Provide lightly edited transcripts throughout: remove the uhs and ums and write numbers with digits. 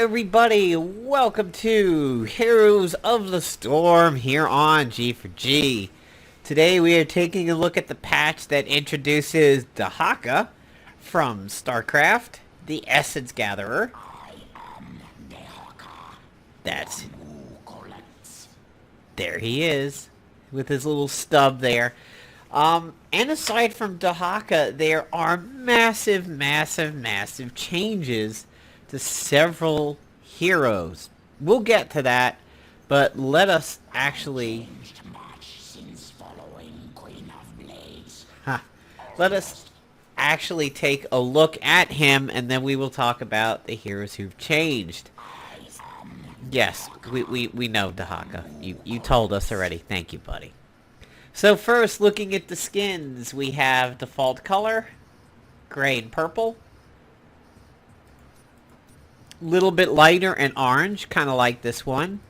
everybody, welcome to Heroes of the Storm here on G4G. Today we are taking a look at the patch that introduces Dehaka from StarCraft, the Essence Gatherer. I am Dehaka. That's... Who collects? There he is, with his little stub there. And aside from Dehaka, there are massive changes to several heroes. We'll get to that, but let us actually... Let us actually take a look at him, and then we will talk about the heroes who've changed. Yes, we know, Dehaka. You told us already. Thank you, buddy. So first, looking at the skins, we have default color, gray and purple. Little bit lighter and orange, kind of like this one.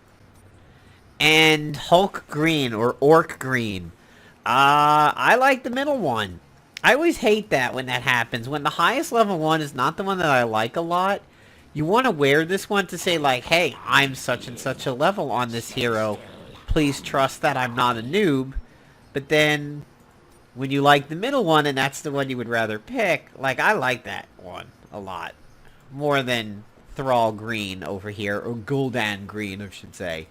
And Hulk green, or Orc green. I like the middle one. I always hate that when that happens. When the highest level one is not the one that I like a lot, you want to wear this one to say like, hey, I'm such and such a level on this hero. Please trust that I'm not a noob. But then, when you like the middle one and that's the one you would rather pick, like, I like that one a lot. More than Thrall green over here, or Gul'dan green, I should say.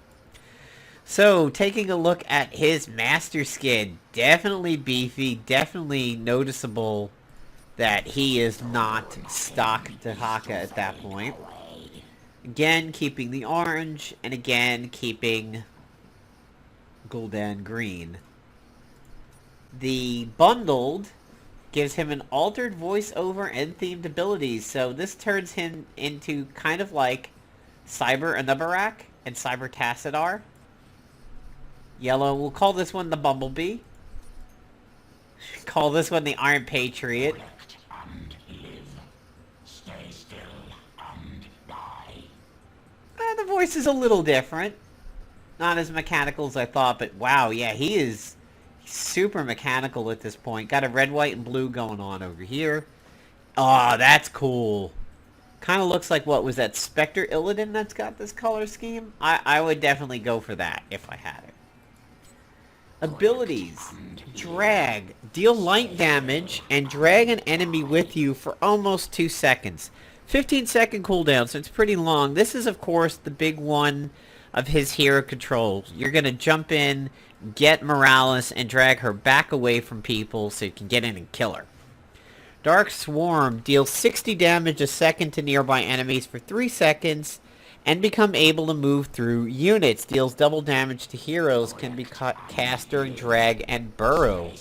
So, taking a look at his master skin, definitely beefy, definitely noticeable that he is not stock Dehaka at that point. Again, keeping the orange, and again, keeping Gul'dan green. The bundled gives him an altered voiceover and themed abilities, so this turns him into kind of like Cyber Anubarak and Cyber Tassadar. Yellow, we'll call this one the Bumblebee. Call this one the Iron Patriot. And live. Stay still and die. The voice is a little different. Not as mechanical as I thought, but wow, yeah, he is super mechanical at this point. Got a red, white, and blue going on over here. Oh, that's cool. Kind of looks like, what was that, Spectre Illidan that's got this color scheme? I would definitely go for that if I had it. Abilities. Drag. Deal light damage and drag an enemy with you for almost 2 seconds. 15-second cooldown, so it's pretty long. This is, of course, the big one of his hero controls. You're going to jump in, get Morales, and drag her back away from people so you can get in and kill her. Dark Swarm deals 60 damage a second to nearby enemies for 3 seconds and become able to move through units. Deals double damage to heroes, can be cast during drag and burrow.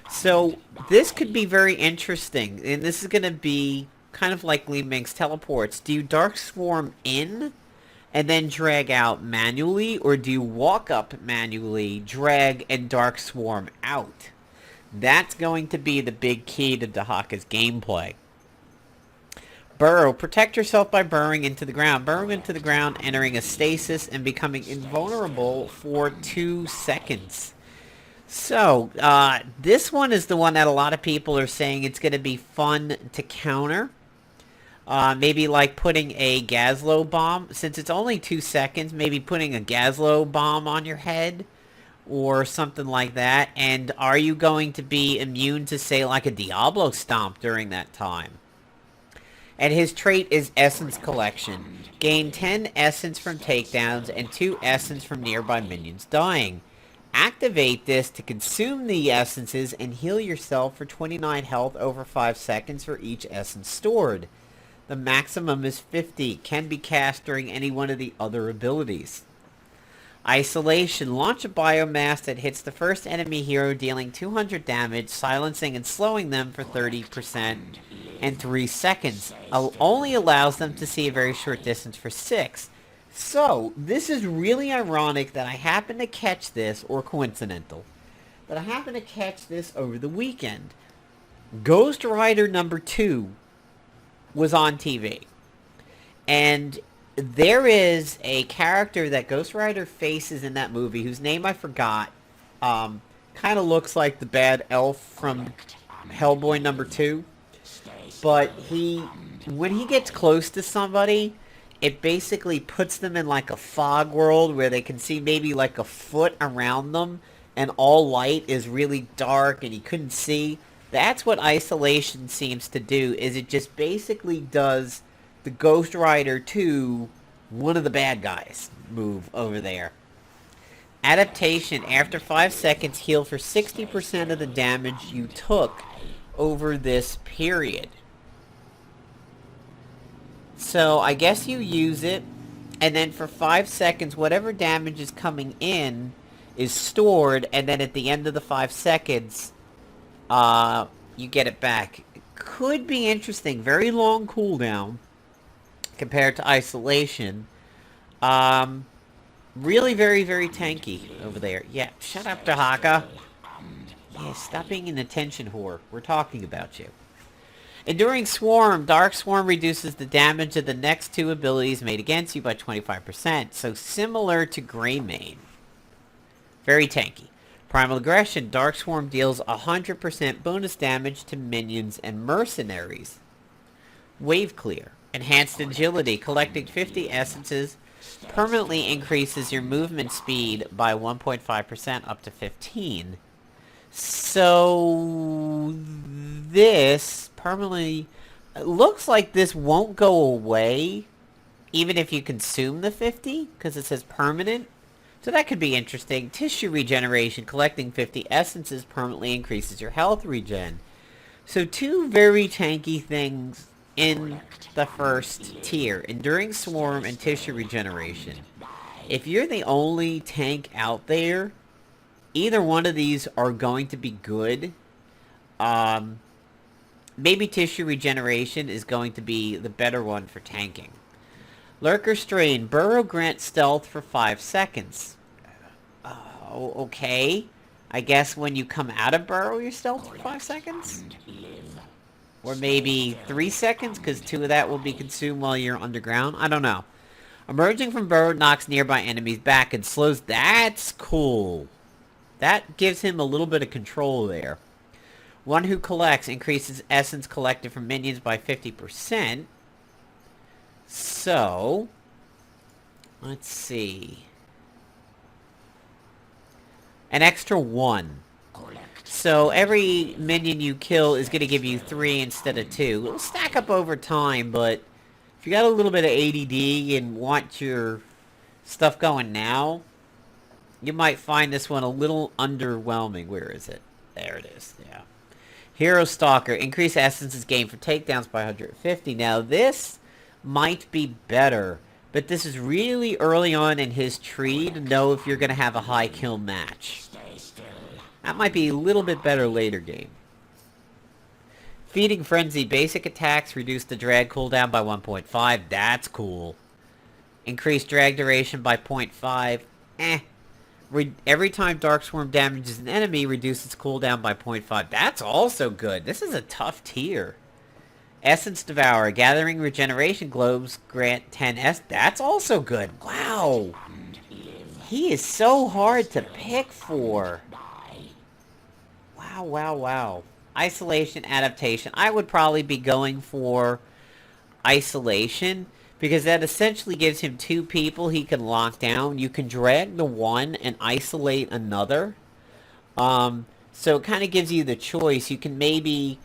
So this could be very interesting, and this is going to be kind of like Li Ming's teleports. Do you Dark Swarm in and then drag out manually, or do you walk up manually, drag, and Dark Swarm out? That's going to be the big key to Dehaka's gameplay. Burrow. Protect yourself by burrowing into the ground. Burrowing into the ground, entering a stasis, and becoming invulnerable for 2 seconds. So, this one is the one that a lot of people are saying it's going to be fun to counter. Maybe like putting a Gazlowe bomb. Since it's only 2 seconds, maybe putting a Gazlowe bomb on your head or something like that. And are you going to be immune to, say, like a Diablo Stomp during that time? And his trait is Essence Collection. Gain 10 Essence from takedowns and 2 Essence from nearby minions dying. Activate this to consume the Essences and heal yourself for 29 health over 5 seconds for each Essence stored. The maximum is 50, can be cast during any one of the other abilities. Isolation. Launch a biomass that hits the first enemy hero, dealing 200 damage, silencing and slowing them for 30% and 3 seconds. Only allows them to see a very short distance for 6. So, this is really ironic that I happen to catch this, or coincidental, that I happen to catch this over the weekend. Ghost Rider number 2 was on TV. And there is a character that Ghost Rider faces in that movie, whose name I forgot. Kind of looks like the bad elf from Hellboy number 2. But when he gets close to somebody, it basically puts them in like a fog world where they can see maybe like a foot around them and all light is really dark and you couldn't see. That's what isolation seems to do, is it just basically does the Ghost Rider 2, one of the bad guys, move over there. Adaptation, after 5 seconds, heal for 60% of the damage you took over this period. So I guess you use it, and then for 5 seconds, whatever damage is coming in is stored, and then at the end of the 5 seconds, you get it back. Could be interesting. Very long cooldown compared to isolation. Really very, very tanky over there. Yeah, shut up, Dehaka. Yeah, stop being an attention whore. We're talking about you. Enduring Swarm. Dark Swarm reduces the damage of the next 2 abilities made against you by 25%. So similar to Greymane. Very tanky. Primal Aggression. Dark Swarm deals 100% bonus damage to minions and mercenaries. Wave Clear. Enhanced Agility. Collecting 50 essences permanently increases your movement speed by 1.5% up to 15. So this permanently looks like this won't go away even if you consume the 50 because it says permanent. So that could be interesting. Tissue Regeneration. Collecting 50 essences permanently increases your health regen. So 2 very tanky things in the first tier. Enduring Swarm and Tissue Regeneration. If you're the only tank out there, either one of these are going to be good. Maybe Tissue Regeneration is going to be the better one for tanking. Lurker Strain. Burrow grants stealth for 5 seconds. Okay. I guess when you come out of Burrow, you're stealth for 5 seconds? Or maybe 3 seconds, because 2 of that will be consumed while you're underground? I don't know. Emerging from Burrow knocks nearby enemies back and slows... That's cool. That gives him a little bit of control there. One Who Collects increases essence collected from minions by 50%. So, let's see. An extra 1. So every minion you kill is going to give you 3 instead of 2. It'll stack up over time, but if you got a little bit of ADD and want your stuff going now, you might find this one a little underwhelming. Where is it? There it is, yeah. Hero Stalker. Increase essences gained for takedowns by 150. Now this might be better, but this is really early on in his tree to know if you're going to have a high kill match. That might be a little bit better later game. Feeding Frenzy. Basic attacks reduce the drag cooldown by 1.5. That's cool. Increase drag duration by 0.5. Every time Dark Swarm damages an enemy, reduces cooldown by 0.5. That's also good. This is a tough tier. Essence Devourer. Gathering regeneration globes grant 10 S. That's also good. Wow. He is so hard to pick for. Wow, wow, wow. Isolation, Adaptation. I would probably be going for Isolation, because that essentially gives him 2 people he can lock down. You can drag the one and isolate another. So it kind of gives you the choice. You can maybe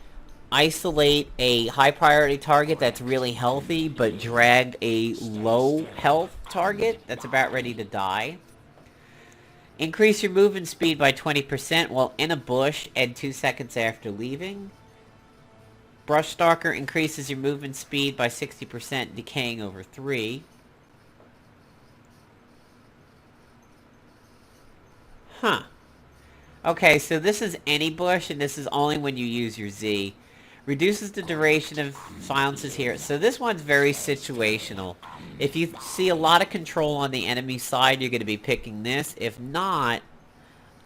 isolate a high priority target that's really healthy, but drag a low health target that's about ready to die. Increase your movement speed by 20% while in a bush and 2 seconds after leaving. Brush Stalker increases your movement speed by 60%, decaying over 3. Huh. Okay, so this is any bush, and this is only when you use your Z. Reduces the duration of silences here. So this one's very situational. If you see a lot of control on the enemy side, you're going to be picking this. If not,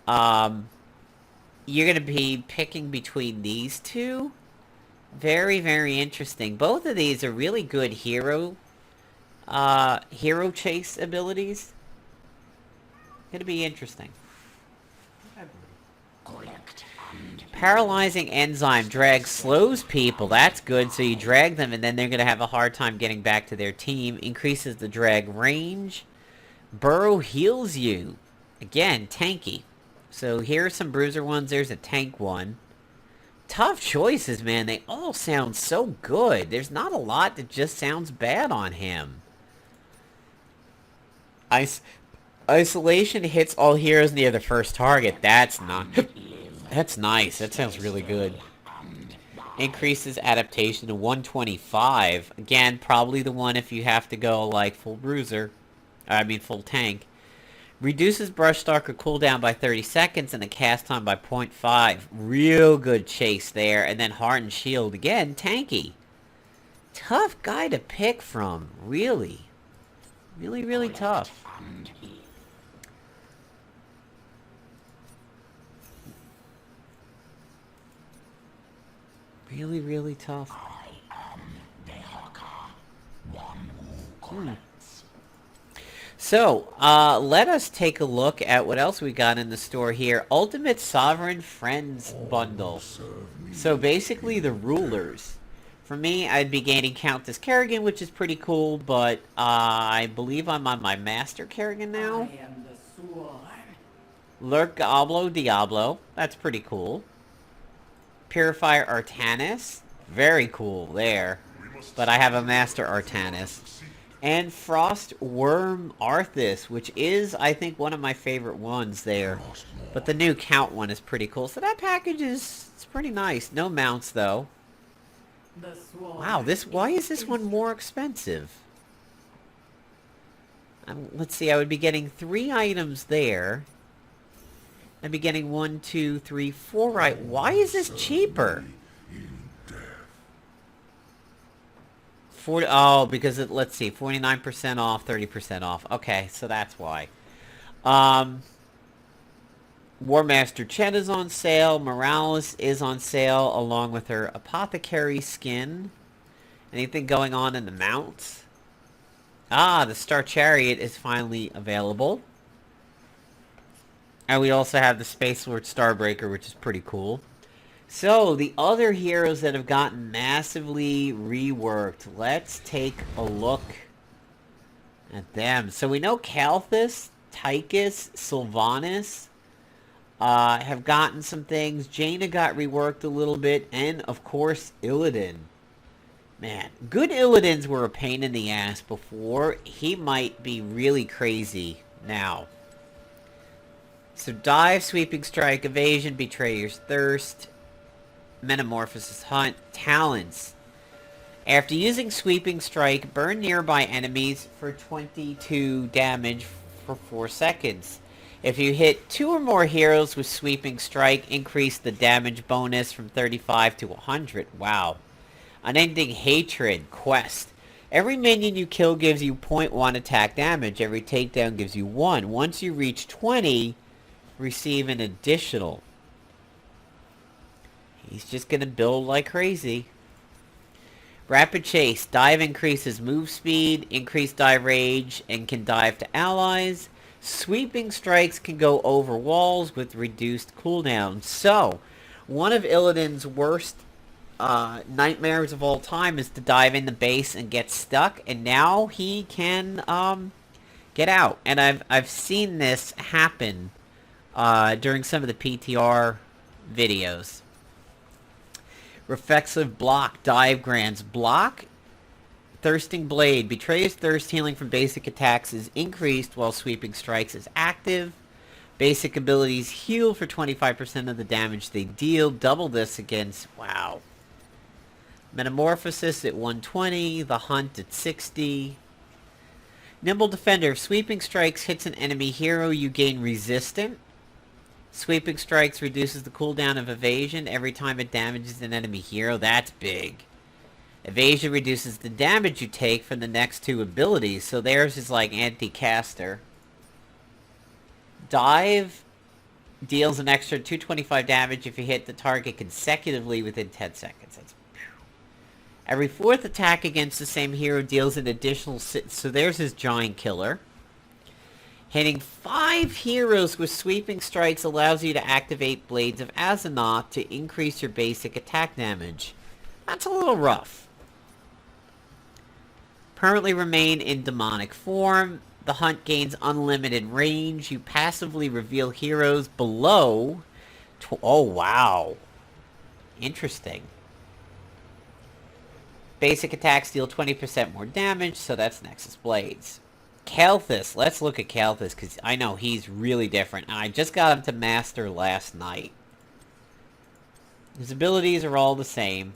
you're going to be picking between these 2. Very, very interesting. Both of these are really good hero chase abilities. Going to be interesting. Paralyzing enzyme drag slows people. That's good. So you drag them and then they're going to have a hard time getting back to their team. Increases the drag range. Burrow heals you. Again, tanky. So here are some bruiser ones. There's a tank one. Tough choices, man. They all sound so good. There's not a lot that just sounds bad on him. Isolation hits all heroes near the first target. That's not... That's nice. That sounds really good. Increases adaptation to 125. Again, probably the one if you have to go like full bruiser. I mean full tank. Reduces brush stalker cooldown by 30 seconds and the cast time by 0.5. Real good chase there. And then hardened shield. Again, tanky. Tough guy to pick from. Really. Really, really tough. Really, really tough. I am Dehaka, one who collects. So, let us take a look at what else we got in the store here. Ultimate Sovereign Friends Bundle. So basically the rulers. For me, I'd be gaining Countess Kerrigan, which is pretty cool, but I believe I'm on my Master Kerrigan now. I am the sword. Lurk Diablo. That's pretty cool. Purifier Artanis. Very cool there. But I have a Master Artanis. And Frost Worm Arthas, which is, I think, one of my favorite ones there. But the new Count one is pretty cool. So that package is it's pretty nice. No mounts, though. The sword. Wow, why is this one more expensive? Let's see, I would be getting 3 items there. I'd be getting 1, 2, 3, 4 right. Why is this cheaper? Oh, because let's see, 49% off, 30% off. Okay, so that's why. War Master Chet is on sale. Morales is on sale along with her Apothecary skin. Anything going on in the mounts? Ah, the Star Chariot is finally available. And we also have the Space Lord Starbreaker, which is pretty cool. So, the other heroes that have gotten massively reworked. Let's take a look at them. So we know Kalthus, Tychus, Sylvanas have gotten some things. Jaina got reworked a little bit. And, of course, Illidan. Man, good Illidans were a pain in the ass before. He might be really crazy now. So Dive, Sweeping Strike, Evasion, Betrayer's Thirst, Metamorphosis Hunt, Talents. After using Sweeping Strike, burn nearby enemies for 22 damage for 4 seconds. If you hit 2 or more heroes with Sweeping Strike, increase the damage bonus from 35 to 100. Wow. Unending Hatred, Quest. Every minion you kill gives you 0.1 attack damage. Every takedown gives you 1. Once you reach 20... receive an additional. He's just gonna build like crazy. Rapid Chase. Dive increases move speed, increased dive range, and can dive to allies. Sweeping Strikes can go over walls with reduced cooldown. So, one of Illidan's worst nightmares of all time is to dive in the base and get stuck, and now he can get out. And I've seen this happen during some of the PTR videos. Reflexive Block, Dive Grants. Block, Thirsting Blade. Betrayer's Thirst healing from basic attacks is increased while Sweeping Strikes is active. Basic abilities heal for 25% of the damage they deal. Double this against... wow. Metamorphosis at 120. The Hunt at 60. Nimble Defender. If Sweeping Strikes hits an enemy hero, you gain Resistant. Sweeping Strikes reduces the cooldown of Evasion every time it damages an enemy hero. That's big. Evasion reduces the damage you take from the next 2 abilities, so theirs is like anti-caster. Dive deals an extra 225 damage if you hit the target consecutively within 10 seconds. That's... every 4th attack against the same hero deals an additional... so there's his Giant Killer. Hitting 5 heroes with sweeping strikes allows you to activate Blades of Azeroth to increase your basic attack damage. That's a little rough. Permanently remain in demonic form. The hunt gains unlimited range. You passively reveal heroes below. Oh, wow. Interesting. Basic attacks deal 20% more damage, so that's Nexus Blades. Kael'thas. Let's look at Kael'thas, because I know he's really different. And I just got him to Master last night. His abilities are all the same.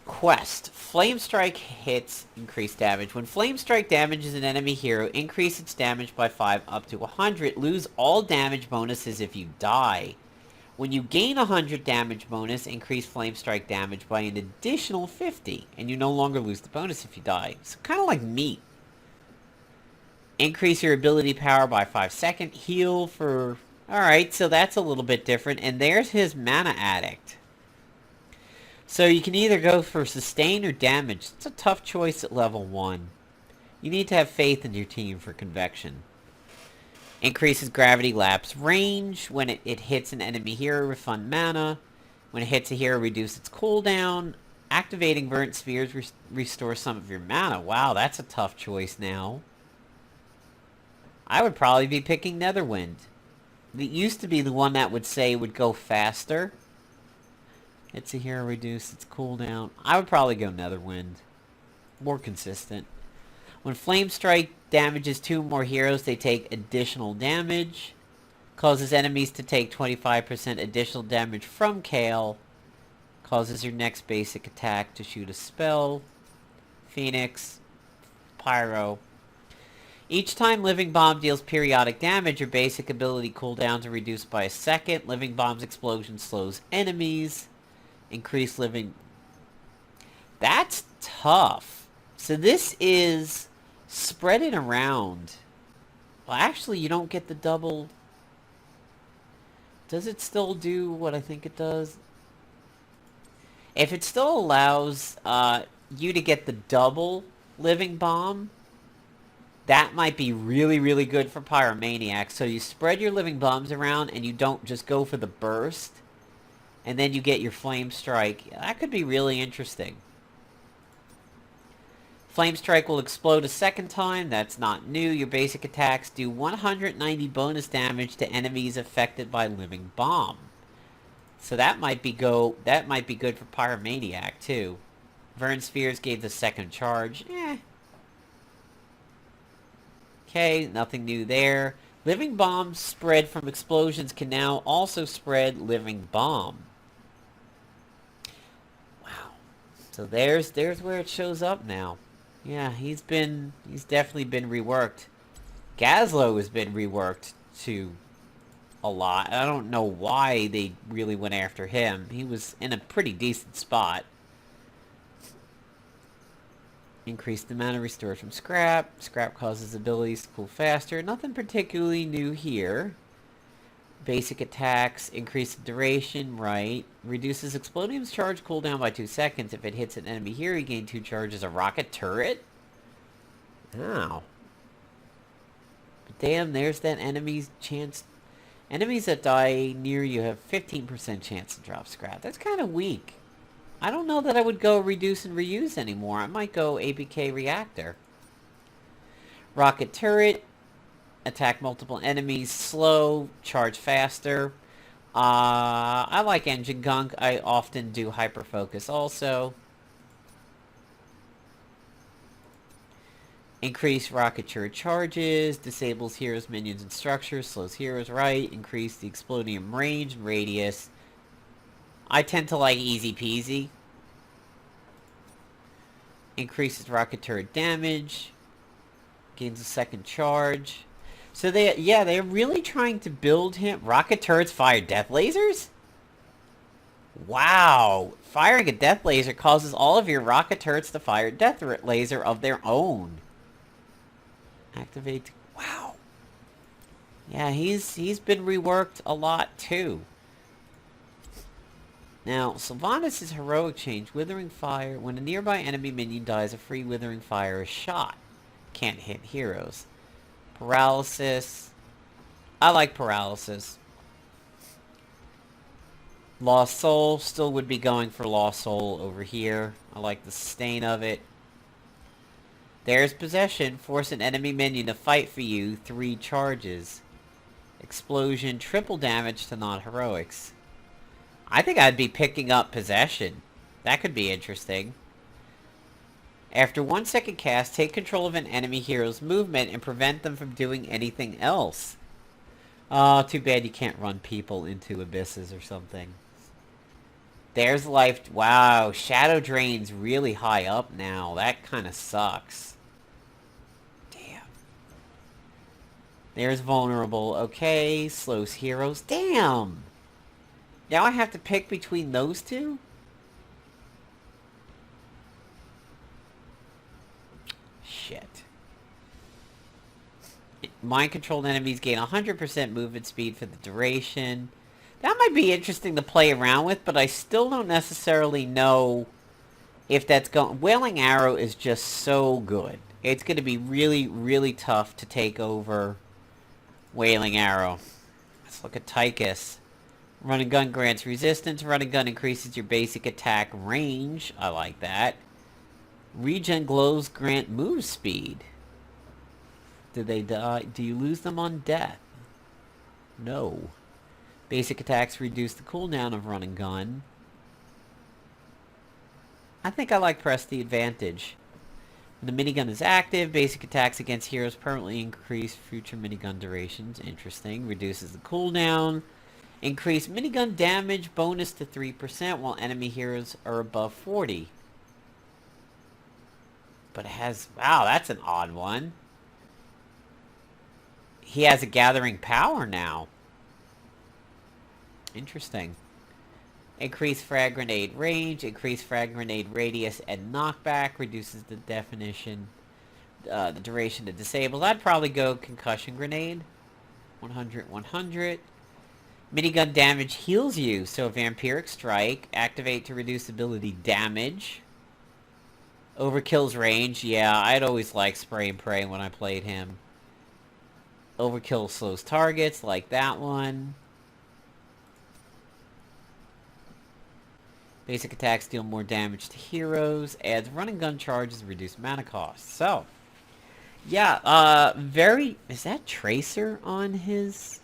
Quest. Flame Strike hits increase damage. When Flame Strike damages an enemy hero, increase its damage by 5 up to 100. Lose all damage bonuses if you die. When you gain 100 damage bonus, increase Flame Strike damage by an additional 50. And you no longer lose the bonus if you die. So kind of like meat. Increase your ability power by 5 seconds. Heal for... Alright, so that's a little bit different. And there's his Mana Addict. So you can either go for sustain or damage. It's a tough choice at level 1. You need to have faith in your team for convection. Increases gravity lapse range. When it hits an enemy hero, refund mana. When it hits a hero, reduce its cooldown. Activating Verdant Spheres restores some of your mana. Wow, that's a tough choice now. I would probably be picking Netherwind. It used to be the one that would say would go faster. It's a hero, reduce its cooldown. I would probably go Netherwind. More consistent. When Flame Strike damages 2 more heroes, they take additional damage. Causes enemies to take 25% additional damage from Kael. Causes your next basic attack to shoot a spell. Phoenix. Pyro. Each time Living Bomb deals periodic damage, your basic ability cooldowns are reduced by a second. Living Bomb's explosion slows enemies. Increase living... That's tough. So this is spread it around. Well, actually, you don't get the double... Does it still do what I think it does? If it still allows you to get the double Living Bomb, that might be really, really good for Pyromaniacs. So you spread your Living Bombs around and you don't just go for the burst. And then you get your Flame Strike. That could be really interesting. Flame Strike will explode a second time. That's not new. Your basic attacks do 190 bonus damage to enemies affected by Living Bomb. So that might be good for Pyromaniac too. Vern Spheres gave the second charge. Okay, nothing new there. Living Bombs spread from explosions can now also spread Living Bomb. Wow. So there's where it shows up now. Yeah, he's definitely been reworked. Gazlowe has been reworked too a lot. I don't know why they really went after him. He was in a pretty decent spot. Increase the mana restored from scrap. Scrap causes abilities to cool faster. Nothing particularly new here. Basic attacks. Increase the duration. Right. Reduces Explodium's charge cooldown by 2 seconds. If it hits an enemy here, you gain 2 charges. A rocket turret? Ow. But damn, there's that enemy's chance. Enemies that die near you have 15% chance to drop scrap. That's kind of weak. I don't know that I would go reduce and reuse anymore. I might go ABK reactor. Rocket turret. Attack multiple enemies. Slow. Charge faster. I like engine gunk. I often do hyper focus also. Increase rocket turret charges. Disables heroes, minions, and structures. Slows heroes right. Increase the explodium range and radius. I tend to like easy peasy. Increases rocket turret damage. Gains a second charge. So they're really trying to build him. Rocket turrets fire death lasers? Wow. Firing a death laser causes all of your rocket turrets to fire a death laser of their own. Activate. Wow. Yeah, he's been reworked a lot too. Now, Sylvanas' heroic change, Withering Fire. When a nearby enemy minion dies, a free Withering Fire is shot. Can't hit heroes. Paralysis. I like paralysis. Lost Soul. Still would be going for Lost Soul over here. I like the sustain of it. There's Possession. Force an enemy minion to fight for you. 3 charges. Explosion. Triple damage to non-heroics. I think I'd be picking up Possession. That could be interesting. After 1 second cast, take control of an enemy hero's movement and prevent them from doing anything else. Oh, too bad you can't run people into abysses or something. There's life. Wow, Shadow Drain's really high up now. That kind of sucks. Damn. There's Vulnerable. Okay, slows heroes. Damn! Now I have to pick between those two? Shit. Mind-controlled enemies gain 100% movement speed for the duration. That might be interesting to play around with, but I still don't necessarily know if that's going... Wailing Arrow is just so good. It's going to be really, really tough to take over Wailing Arrow. Let's look at Tychus. Run and Gun grants resistance. Run and Gun increases your basic attack range. I like that. Regen glows grant move speed. Do they die? Do you lose them on death? No. Basic attacks reduce the cooldown of Run and Gun. I think I like Press the Advantage. When the minigun is active, basic attacks against heroes permanently increase future minigun durations. Interesting. Reduces the cooldown. Increase minigun damage bonus to 3% while enemy heroes are above 40. But it has... Wow, that's an odd one. He has a gathering power now. Interesting. Increase frag grenade range. Increase frag grenade radius and knockback. Reduces the definition... the duration to disable. I'd probably go concussion grenade. 100, 100. Minigun damage heals you, so Vampiric Strike. Activate to reduce ability damage. Overkill's range, yeah, I'd always like Spray and Pray when I played him. Overkill slows targets, like that one. Basic attacks deal more damage to heroes. Adds run and gun charges, reduce mana costs. So, yeah, very... Is that Tracer on his...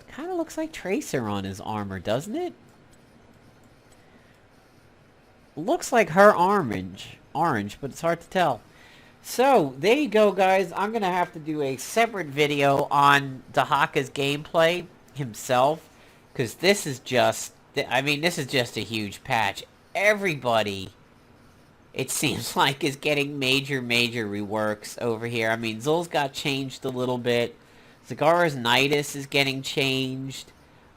Kind of looks like Tracer on his armor, doesn't it? Looks like her orange, but it's hard to tell. So, there you go, guys. I'm going to have to do a separate video on Dehaka's gameplay himself, because this is just, I mean, this is just a huge patch. Everybody, it seems like, is getting major reworks over here. I mean, Zul's got changed a little bit. Zagara's Nidus is getting changed.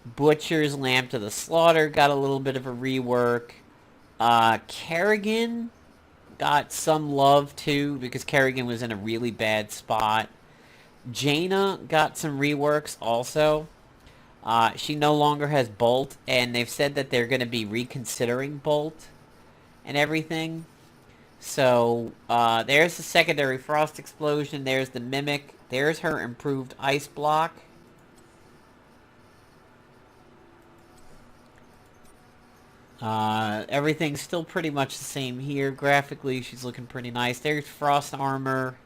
Butcher's Lamp to the Slaughter got a little bit of a rework. Kerrigan got some love too, because Kerrigan was in a really bad spot. Jaina got some reworks also. She no longer has Bolt, and they've said that they're going to be reconsidering Bolt and everything. So, there's the secondary Frost Explosion, there's the Mimic, there's her improved Ice Block. Everything's still pretty much the same here. Graphically, she's looking pretty nice. There's Frost Armor.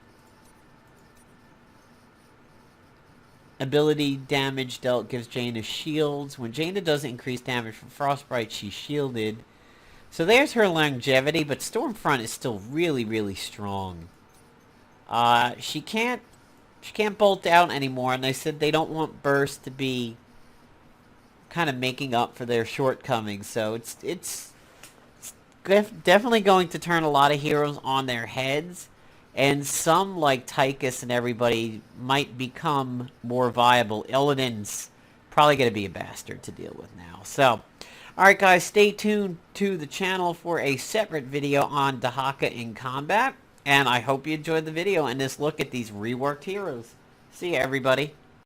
Ability damage dealt gives Jaina shields. When Jaina doesn't increase damage from Frostbite, she's shielded. So there's her longevity, but Stormfront is still really strong. She can't bolt out anymore, and they said they don't want Burst to be kind of making up for their shortcomings. So it's definitely going to turn a lot of heroes on their heads, and some, like Tychus and everybody, might become more viable. Illidan's probably going to be a bastard to deal with now. So, alright guys, stay tuned to the channel for a separate video on Dehaka in combat, and I hope you enjoyed the video and this look at these reworked heroes. See ya, everybody.